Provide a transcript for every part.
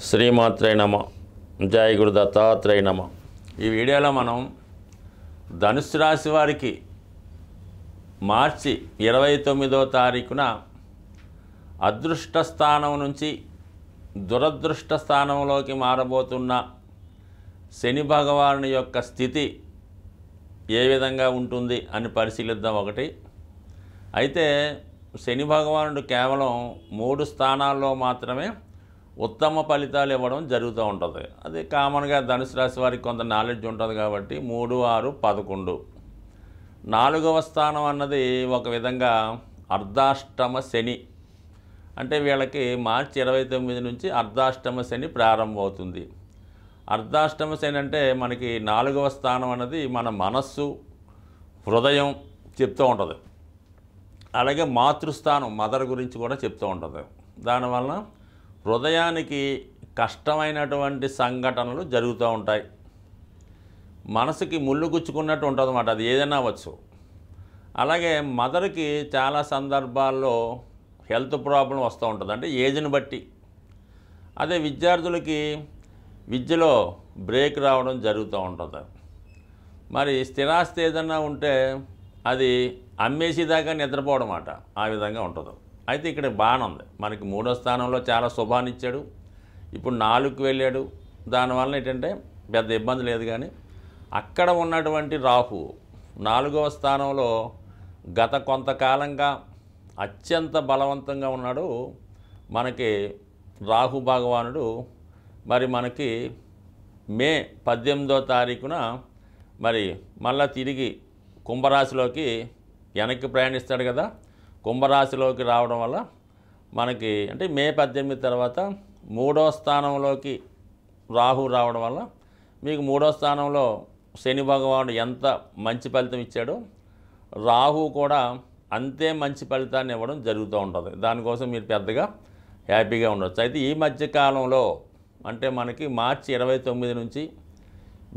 శ్రీమాత్రే నమ. జయ గురు దత్తాత్రేయ నమ. ఈ వీడియోలో మనం ధనుసు రాశి వారికి మార్చి 29వ తారీఖున అదృష్ట స్థానం నుంచి దురదృష్ట స్థానంలోకి మారబోతున్న శని భగవానుని యొక్క స్థితి ఏ విధంగా ఉంటుంది అని పరిశీలిద్దాం. ఒకటి అయితే శని భగవానుడు కేవలం 3 స్థానాల్లో మాత్రమే ఉత్తమ ఫలితాలు ఇవ్వడం జరుగుతూ ఉంటుంది. అది కామన్గా ధనుసు రాశి వారికి కొంత నాలెడ్జ్ ఉంటుంది కాబట్టి 3, 6, 11. 4వ స్థానం అన్నది ఒక విధంగా అర్ధాష్టమ శని. అంటే వీళ్ళకి మార్చి 29 నుంచి అర్ధాష్టమ శని ప్రారంభమవుతుంది. అర్ధాష్టమ శని అంటే మనకి 4వ స్థానం అన్నది మన మనస్సు, హృదయం చెప్తూ ఉంటుంది. అలాగే మాతృస్థానం, మదర్ గురించి కూడా చెప్తూ ఉంటుంది. దానివల్ల హృదయానికి కష్టమైనటువంటి సంఘటనలు జరుగుతూ ఉంటాయి. మనసుకి ముళ్ళు గుచ్చుకున్నట్టు ఉంటుంది అన్నమాట. అది ఏదైనా అవ్వచ్చు. అలాగే మదర్కి చాలా సందర్భాల్లో హెల్త్ ప్రాబ్లం వస్తూ ఉంటుంది, అంటే ఏజ్ని బట్టి. అదే విద్యార్థులకి విద్యలో బ్రేక్ రావడం జరుగుతూ ఉంటుంది. మరి స్థిరాస్తి ఏదన్నా ఉంటే అది అమ్మేసేదాకా నిద్రపోవడం అన్నమాట. ఆ విధంగా ఉంటుంది. అయితే ఇక్కడ బాగానే ఉంది. మనకి 3వ స్థానంలో చాలా శుభాన్ని ఇచ్చాడు. ఇప్పుడు 4కి వెళ్ళాడు. దానివల్ల ఏంటంటే పెద్ద ఇబ్బంది లేదు. కానీ అక్కడ ఉన్నటువంటి రాహు 4వ స్థానంలో గత కొంతకాలంగా అత్యంత బలవంతంగా ఉన్నాడు మనకి రాహు భగవానుడు. మరి మనకి మే 18వ తారీఖున మరి మళ్ళా తిరిగి కుంభరాశిలోకి వెనక్కి ప్రయాణిస్తాడు కదా. కుంభరాశిలోకి రావడం వల్ల మనకి అంటే మే 18 తర్వాత 3వ స్థానంలోకి రాహు రావడం వల్ల మీకు 3వ స్థానంలో శని భగవానుడు ఎంత మంచి ఫలితం ఇచ్చాడో రాహు కూడా అంతే మంచి ఫలితాన్ని ఇవ్వడం జరుగుతూ ఉంటుంది. దానికోసం మీరు పెద్దగా హ్యాపీగా ఉండవచ్చు. అయితే ఈ మధ్యకాలంలో అంటే మనకి మార్చి 29 నుంచి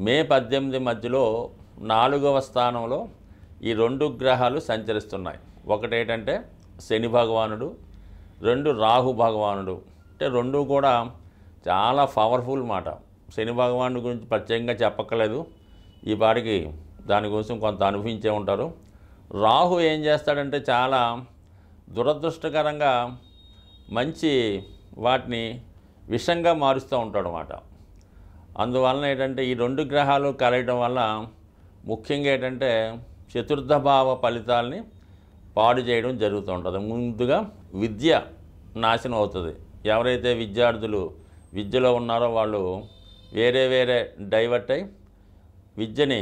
మే 18 మధ్యలో 4వ స్థానంలో ఈ 2 గ్రహాలు సంచరిస్తున్నాయి. ఒకటి ఏంటంటే శని భగవానుడు, 2 రాహు భగవానుడు. అంటే 2 కూడా చాలా పవర్ఫుల్ మాట. శని భగవానుడి గురించి ప్రత్యేకంగా చెప్పక్కర్లేదు. ఈ పాటికి దాని కోసం కొంత అనుభవించే ఉంటారు. రాహు ఏం చేస్తాడంటే చాలా దురదృష్టకరంగా మంచి వాటిని విషంగా మారుస్తూ ఉంటాడు అన్నమాట. అందువలన ఏంటంటే ఈ 2 గ్రహాలు కలయడం వల్ల ముఖ్యంగా ఏంటంటే చతుర్థ భావ ఫలితాలని పాడు చేయడం జరుగుతూ ఉంటుంది. ముందుగా విద్య నాశనం అవుతుంది. ఎవరైతే విద్యార్థులు విద్యలో ఉన్నారో వాళ్ళు వేరే డైవర్ట్ అయి విద్యని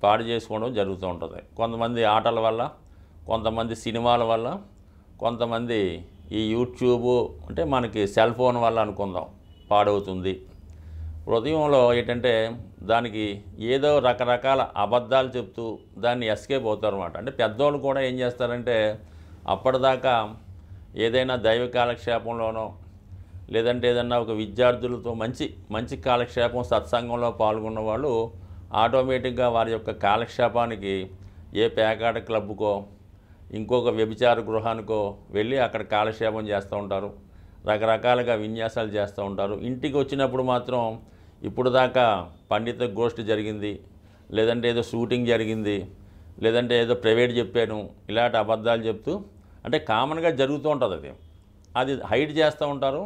పాడు చేసుకోవడం జరుగుతూ ఉంటుంది. కొంతమంది ఆటల వల్ల, కొంతమంది సినిమాల వల్ల, కొంతమంది ఈ యూట్యూబ్ అంటే మనకి సెల్ ఫోన్ వల్ల అనుకుందాం పాడవుతుంది. హృదయంలో ఏంటంటే దానికి ఏదో రకరకాల అబద్ధాలు చెప్తూ దాన్ని ఎస్కేప్ అవుతారు అన్నమాట. అంటే పెద్దోళ్ళు కూడా ఏం చేస్తారంటే అప్పటిదాకా ఏదైనా దైవ కాలక్షేపంలోనో లేదంటే ఏదన్నా ఒక విద్యార్థులతో మంచి కాలక్షేపం సత్సంగంలో పాల్గొన్న వాళ్ళు ఆటోమేటిక్గా వారి యొక్క కాలక్షేపానికి ఏ పేకాట క్లబ్కో ఇంకొక వ్యభిచార గృహానికో వెళ్ళి అక్కడ కాలక్షేపం చేస్తూ ఉంటారు. రకరకాలుగా విన్యాసాలు చేస్తూ ఉంటారు. ఇంటికి వచ్చినప్పుడు మాత్రం ఇప్పుడు దాకా పండిత గోష్ఠి జరిగింది, లేదంటే ఏదో షూటింగ్ జరిగింది, లేదంటే ఏదో ప్రైవేట్ చెప్పాను, ఇలాంటి అబద్ధాలు చెప్తూ అంటే కామన్గా జరుగుతూ ఉంటుంది. అది హైడ్ చేస్తూ ఉంటారు.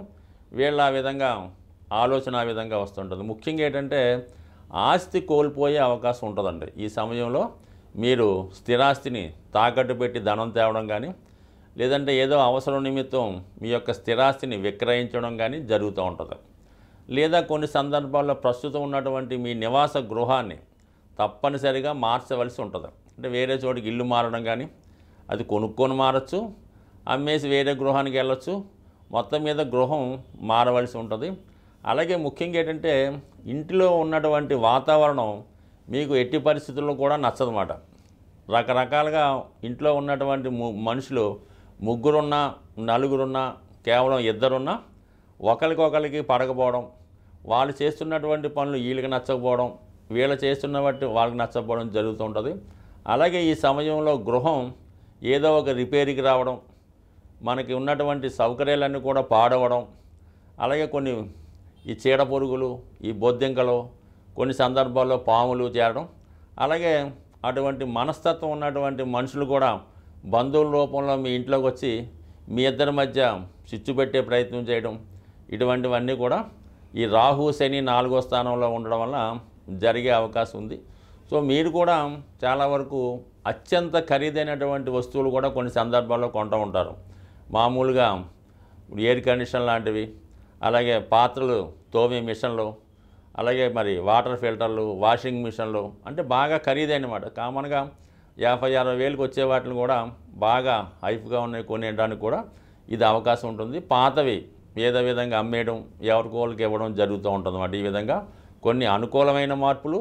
వీళ్ళు ఆ విధంగా ఆలోచన ఆ విధంగా వస్తుంటుంది. ముఖ్యంగా ఏంటంటే ఆస్తి కోల్పోయే అవకాశం ఉంటుందండి. ఈ సమయంలో మీరు స్థిరాస్తిని తాకట్టు పెట్టి ధనం తేవడం కానీ లేదంటే ఏదో అవసరం నిమిత్తం మీ యొక్క స్థిరాస్తిని విక్రయించడం కానీ జరుగుతూ ఉంటుంది. లేదా కొన్ని సందర్భాల్లో ప్రస్తుతం ఉన్నటువంటి మీ నివాస గృహాన్ని తప్పనిసరిగా మార్చవలసి ఉంటుంది. అంటే వేరే చోటికి ఇల్లు మారడం కానీ, అది కొనుక్కొని మారచ్చు, అమ్మేసి వేరే గృహానికి వెళ్ళొచ్చు. మొత్తం మీద గృహం మారవలసి ఉంటుంది. అలాగే ముఖ్యంగా ఏంటంటే ఇంటిలో ఉన్నటువంటి వాతావరణం మీకు ఎట్టి పరిస్థితుల్లో కూడా నచ్చదన్నమాట. రకరకాలుగా ఇంట్లో ఉన్నటువంటి మనుషులు 3 4 కేవలం 2 ఒకరికొకరికి పడకపోవడం, వాళ్ళు చేస్తున్నటువంటి పనులు వీళ్ళకి నచ్చకపోవడం, వీళ్ళు చేస్తున్న బట్టి వాళ్ళకి నచ్చకపోవడం జరుగుతూ ఉంటుంది. అలాగే ఈ సమయంలో గృహం ఏదో ఒక రిపేర్కి రావడం, మనకి ఉన్నటువంటి సౌకర్యాలన్నీ కూడా పాడవడం, అలాగే కొన్ని ఈ చీడ పురుగులు, ఈ బొద్దింకలు, కొన్ని సందర్భాల్లో పాములు చేరడం, అలాగే అటువంటి మనస్తత్వం ఉన్నటువంటి మనుషులు కూడా బంధువుల రూపంలో మీ ఇంట్లోకి వచ్చి మీ ఇద్దరి మధ్య చిచ్చు పెట్టే ప్రయత్నం చేయడం, ఇటువంటివన్నీ కూడా ఈ రాహు శని 4వ స్థానంలో ఉండడం వల్ల జరిగే అవకాశం ఉంది. సో మీరు కూడా చాలా వరకు అత్యంత ఖరీదైనటువంటి వస్తువులు కూడా కొన్ని సందర్భాల్లో కొంటూ ఉంటారు. మామూలుగా ఎయిర్ కండిషన్ లాంటివి, అలాగే పాత్రలు తోమే మిషన్లు, అలాగే మరి వాటర్ ఫిల్టర్లు, వాషింగ్ మిషన్లు, అంటే బాగా ఖరీదైనమాట. కామన్గా 50-60 వేలకు వచ్చే వాటిని కూడా బాగా హైప్గా ఉన్నాయి కొనేయడానికి కూడా ఇది అవకాశం ఉంటుంది. పాతవి ఏదో విధంగా అమ్మేయడం, ఎవరికోళ్ళకి ఇవ్వడం జరుగుతూ ఉంటుంది అన్నమాట. ఈ విధంగా కొన్ని అనుకూలమైన మార్పులు,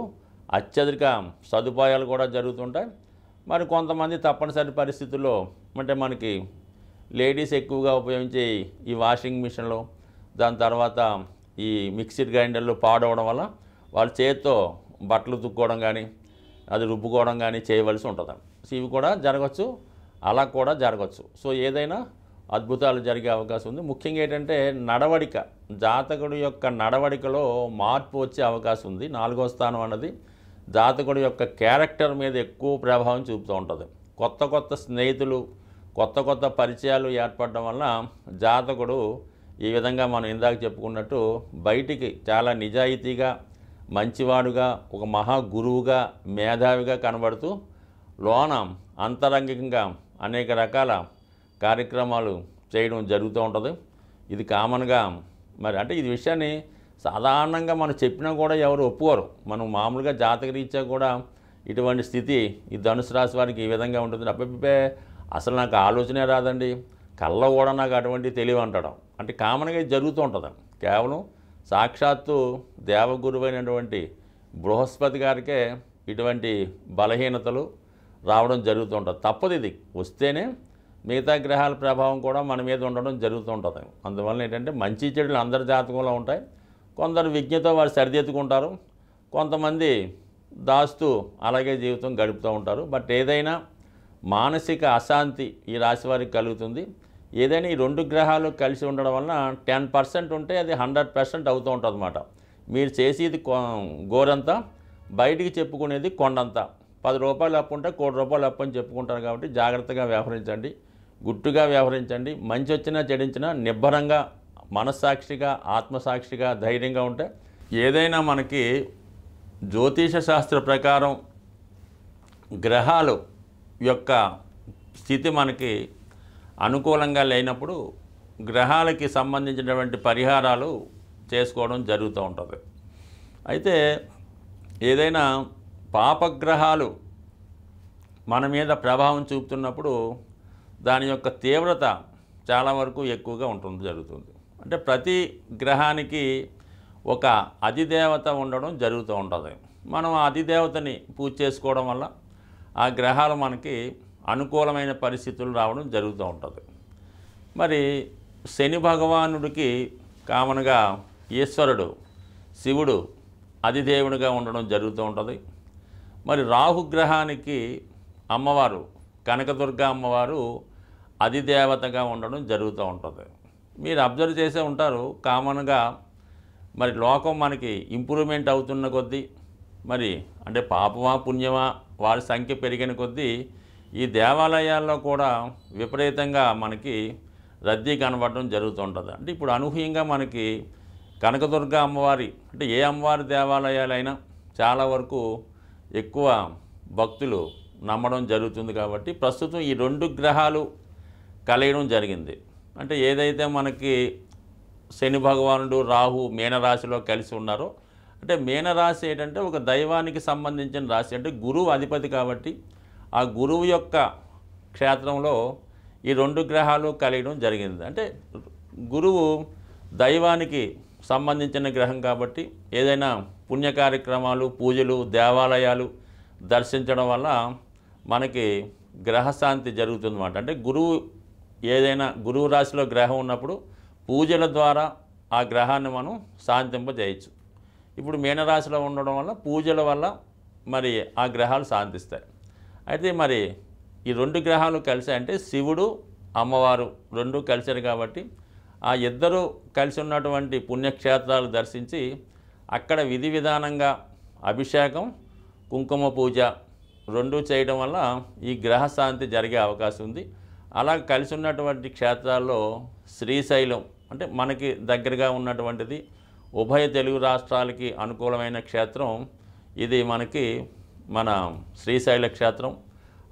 అత్యధిక సదుపాయాలు కూడా జరుగుతుంటాయి. మరి కొంతమంది తప్పనిసరి పరిస్థితుల్లో, అంటే మనకి లేడీస్ ఎక్కువగా ఉపయోగించే ఈ వాషింగ్ మిషన్లు, దాని తర్వాత ఈ మిక్సీ గ్రైండర్లు పాడవడం వల్ల వాళ్ళ చేతితో బట్టలు తుక్కోవడం కానీ, అది రుబ్బుకోవడం కానీ చేయవలసి ఉంటుంది. సో ఇవి కూడా జరగవచ్చు, అలా కూడా జరగవచ్చు. సో ఏదైనా అద్భుతాలు జరిగే అవకాశం ఉంది. ముఖ్యంగా ఏంటంటే నడవడిక, జాతకుడి యొక్క నడవడికలో మార్పు వచ్చే అవకాశం ఉంది. 4వ స్థానం అన్నది జాతకుడి యొక్క క్యారెక్టర్ మీద ఎక్కువ ప్రభావం చూపుతూ ఉంటుంది. కొత్త కొత్త స్నేహితులు, కొత్త కొత్త పరిచయాలు ఏర్పడడం వల్ల జాతకుడు ఈ విధంగా మనం ఇందాక చెప్పుకున్నట్టు బయటికి చాలా నిజాయితీగా, మంచివాడుగా, ఒక మహా గురువుగా, మేధావిగా కనబడుతూ లోన అంతరంగికంగా అనేక రకాల కార్యక్రమాలు చేయడం జరుగుతూ ఉంటుంది. ఇది కామన్గా మరి అంటే ఇది విషయాన్ని సాధారణంగా మనం చెప్పినా కూడా ఎవరు ఒప్పుకోరు. మనం మామూలుగా జాతకరీత్యా కూడా ఇటువంటి స్థితి ఈ ధనుసు రాశి వారికి ఈ విధంగా ఉంటుంది. అబ్బే అసలు నాకు ఆలోచనే రాదండి, కళ్ళ కూడా నాకు అటువంటి తెలివి అంటడం, అంటే కామన్గా ఇది జరుగుతూ ఉంటుంది. కేవలం సాక్షాత్తు దేవగురువైనటువంటి బృహస్పతి గారికే ఇటువంటి బలహీనతలు రావడం జరుగుతూ ఉంటుంది. తప్పదు, ఇది వస్తేనే మిగతా గ్రహాల ప్రభావం కూడా మన మీద ఉండడం జరుగుతూ ఉంటుంది. అందువల్ల ఏంటంటే మంచి చెడులు అందరి జాతకంలో ఉంటాయి. కొందరు విజ్ఞతో వారు సరిదిద్దుకుంటారు, కొంతమంది దాస్తూ అలాగే జీవితం గడుపుతూ ఉంటారు. బట్ ఏదైనా మానసిక అశాంతి ఈ రాశి వారికి కలుగుతుంది. ఏదైనా ఈ 2 గ్రహాలు కలిసి ఉండడం వలన 10% ఉంటే అది 100% అవుతూ ఉంటుంది అన్నమాట. మీరు చేసేది గోరంతా, బయటికి చెప్పుకునేది కొండంతా. 10 రూపాయలు అప్పు ఉంటే 1 కోటి రూపాయలు అప్పు అని చెప్పుకుంటారు. కాబట్టి జాగ్రత్తగా వ్యవహరించండి, గుట్టుగా వ్యవహరించండి. మంచి వచ్చినా చెడించినా నిబ్బరంగా, మనస్సాక్షిగా, ఆత్మసాక్షిగా, ధైర్యంగా ఉంటే ఏదైనా మనకి జ్యోతిష శాస్త్ర ప్రకారం గ్రహాలు యొక్క స్థితి మనకి అనుకూలంగా లేనప్పుడు గ్రహాలకి సంబంధించినటువంటి పరిహారాలు చేసుకోవడం జరుగుతూ ఉంటుంది. అయితే ఏదైనా పాపగ్రహాలు మన మీద ప్రభావం చూపుతున్నప్పుడు దాని యొక్క తీవ్రత చాలా వరకు ఎక్కువగా జరుగుతుంది. అంటే ప్రతి గ్రహానికి ఒక అధిదేవత ఉండడం జరుగుతూ ఉంటుంది. మనం ఆ అధిదేవతని పూజ చేసుకోవడం వల్ల ఆ గ్రహాలు మనకి అనుకూలమైన పరిస్థితులు రావడం జరుగుతూ ఉంటుంది. మరి శని భగవానుడికి కామన్గా ఈశ్వరుడు, శివుడు అధిదేవుడిగా ఉండడం జరుగుతూ ఉంటుంది. మరి రాహుగ్రహానికి అమ్మవారు కనకదుర్గ అమ్మవారు అధిదేవతగా ఉండడం జరుగుతూ ఉంటుంది. మీరు అబ్జర్వ్ చేసే ఉంటారు, కామన్గా మరి లోకం మనకి ఇంప్రూవ్మెంట్ అవుతున్న కొద్దీ, మరి అంటే పాపమా పుణ్యమా వారి సంఖ్య పెరిగిన కొద్దీ ఈ దేవాలయాల్లో కూడా విపరీతంగా మనకి రద్దీ కనబడడం జరుగుతూ ఉంటుంది. అంటే ఇప్పుడు అనూహ్యంగా మనకి కనకదుర్గ అమ్మవారి, అంటే ఏ అమ్మవారి దేవాలయాలైనా చాలా వరకు ఎక్కువ భక్తులు నమ్మడం జరుగుతుంది. కాబట్టి ప్రస్తుతం ఈ 2 గ్రహాలు కలియడం జరిగింది. అంటే ఏదైతే మనకి శని భగవానుడు, రాహు మీనరాశిలో కలిసి ఉన్నారో, అంటే మీనరాశి ఏంటంటే ఒక దైవానికి సంబంధించిన రాశి, అంటే గురువు అధిపతి. కాబట్టి ఆ గురువు యొక్క క్షేత్రంలో ఈ 2 గ్రహాలు కలియడం జరిగింది. అంటే గురువు దైవానికి సంబంధించిన గ్రహం కాబట్టి ఏదైనా పుణ్య కార్యక్రమాలు, పూజలు, దేవాలయాలు దర్శించడం వల్ల మనకి గ్రహశాంతి జరుగుతుందన్నమాట. అంటే ఏదైనా గురువు రాశిలో గ్రహం ఉన్నప్పుడు పూజల ద్వారా ఆ గ్రహాన్ని మనం శాంతింపజేయచ్చు. ఇప్పుడు మీనరాశిలో ఉండడం వల్ల పూజల వల్ల మరి ఆ గ్రహాలు శాంతిస్తాయి. అయితే మరి ఈ 2 గ్రహాలు కలిసాయంటే శివుడు, అమ్మవారు 2 కలిశారు కాబట్టి ఆ ఇద్దరు కలిసి ఉన్నటువంటి పుణ్యక్షేత్రాలు దర్శించి అక్కడ విధి విధానంగా అభిషేకం, కుంకుమ పూజ రెండూ చేయడం వల్ల ఈ గ్రహశాంతి జరిగే అవకాశం ఉంది. అలా కలిసి ఉన్నటువంటి క్షేత్రాల్లో శ్రీశైలం అంటే మనకి దగ్గరగా ఉన్నటువంటిది, ఉభయ తెలుగు రాష్ట్రాలకి అనుకూలమైన క్షేత్రం ఇది మనకి మన శ్రీశైల క్షేత్రం.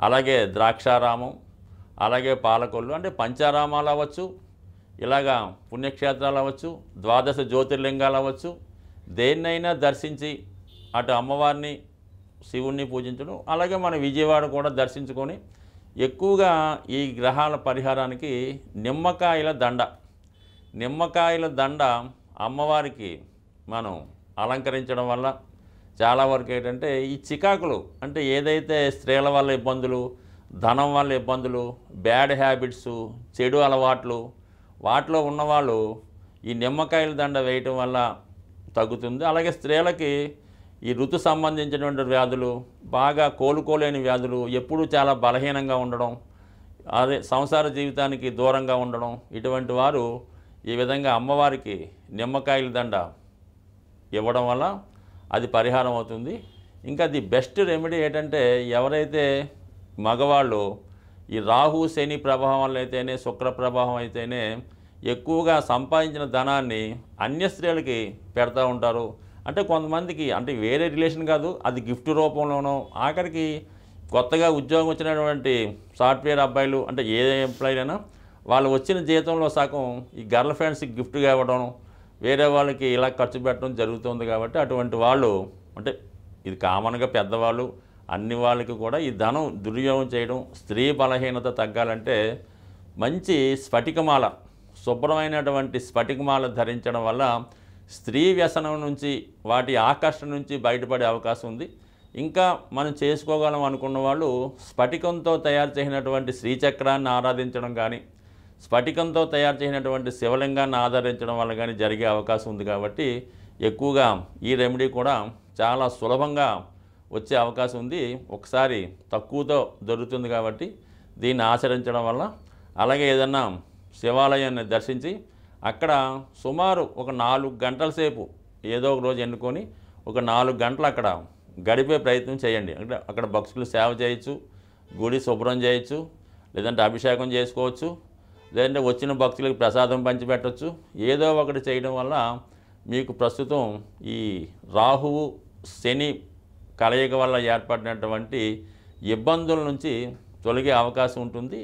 అలాగే ద్రాక్షారామం, అలాగే పాలకొల్లు అంటే పంచారామాలు అవ్వచ్చు, ఇలాగా పుణ్యక్షేత్రాలు అవ్వచ్చు, ద్వాదశ జ్యోతిర్లింగాలు అవ్వచ్చు, దేన్నైనా దర్శించి అటు అమ్మవారిని శివుణ్ణి పూజించడం, అలాగే మన విజయవాడ కూడా దర్శించుకొని ఎక్కువగా ఈ గ్రహాల పరిహారానికి నిమ్మకాయల దండ అమ్మవారికి మనం అలంకరించడం వల్ల చాలా వరకు ఏంటంటే ఈ చికాకులు అంటే ఏదైతే స్త్రీల వల్ల ఇబ్బందులు, ధనం వల్ల ఇబ్బందులు, బ్యాడ్ హ్యాబిట్స్, చెడు అలవాట్లు వాటిలో ఉన్నవాళ్ళు ఈ నిమ్మకాయల దండ వేయటం వల్ల తగ్గుతుంది. అలాగే స్త్రీలకి ఈ ఋతు సంబంధించినటువంటి వ్యాధులు, బాగా కోలుకోలేని వ్యాధులు, ఎప్పుడూ చాలా బలహీనంగా ఉండడం, అదే సంసార జీవితానికి దూరంగా ఉండడం, ఇటువంటి వారు ఈ విధంగా అమ్మవారికి నిమ్మకాయల దండ ఇవ్వడం వల్ల అది పరిహారం అవుతుంది. ఇంకా ది బెస్ట్ రెమెడీ ఏంటంటే ఎవరైతే మగవాళ్ళు ఈ రాహు శని ప్రభావం వల్ల అయితేనే, శుక్ర ప్రభావం అయితేనే ఎక్కువగా సంపాదించిన ధనాన్ని అన్య స్త్రీలకి పెడతా ఉంటారు. అంటే కొంతమందికి అంటే వేరే రిలేషన్ కాదు, అది గిఫ్ట్ రూపంలోనో, ఆఖరికి కొత్తగా ఉద్యోగం వచ్చినటువంటి సాఫ్ట్వేర్ అబ్బాయిలు అంటే ఏ ఎంప్లాయీ అయినా వాళ్ళు వచ్చిన జీతంలో సగం ఈ గర్ల్ ఫ్రెండ్స్కి గిఫ్ట్గా ఇవ్వడం, వేరే వాళ్ళకి ఇలా ఖర్చు పెట్టడం జరుగుతుంది. కాబట్టి అటువంటి వాళ్ళు అంటే ఇది కామన్గా పెద్దవాళ్ళు అన్ని వాళ్ళకి కూడా ఈ ధనం దుర్యోగం చేయడం, స్త్రీ బలహీనత తగ్గాలంటే మంచి స్ఫటికమాల, శుభ్రమైనటువంటి స్ఫటికమాల ధరించడం వల్ల స్త్రీ వ్యసనం నుంచి, వాటి ఆకర్షణ నుంచి బయటపడే అవకాశం ఉంది. ఇంకా మనం చేసుకోగలం అనుకున్న వాళ్ళు స్ఫటికంతో తయారు చేసినటువంటి శ్రీచక్రాన్ని ఆరాధించడం కానీ, స్ఫటికంతో తయారు చేసినటువంటి శివలింగాన్ని ఆరాధించడం వల్ల కానీ జరిగే అవకాశం ఉంది. కాబట్టి ఎక్కువగా ఈ రెమెడీ కూడా చాలా సులభంగా వచ్చే అవకాశం ఉంది. ఒకసారి తక్కువతో దొరుకుతుంది కాబట్టి దీన్ని ఆచరించడం వల్ల, అలాగే ఏదన్నా శివాలయాన్ని దర్శించి అక్కడ సుమారు ఒక 4 గంటల సేపు ఏదో ఒక రోజు ఎన్నుకొని ఒక 4 గంటలు అక్కడ గడిపే ప్రయత్నం చేయండి. అంటే అక్కడ భక్తులు సేవ చేయొచ్చు, గుడి శుభ్రం చేయొచ్చు, లేదంటే అభిషేకం చేసుకోవచ్చు, లేదంటే వచ్చిన భక్తులకు ప్రసాదం పంచిపెట్టవచ్చు. ఏదో ఒకటి చేయడం వల్ల మీకు ప్రస్తుతం ఈ రాహువు శని కలయిక వల్ల ఏర్పడినటువంటి ఇబ్బందుల నుంచి తొలగే అవకాశం ఉంటుంది.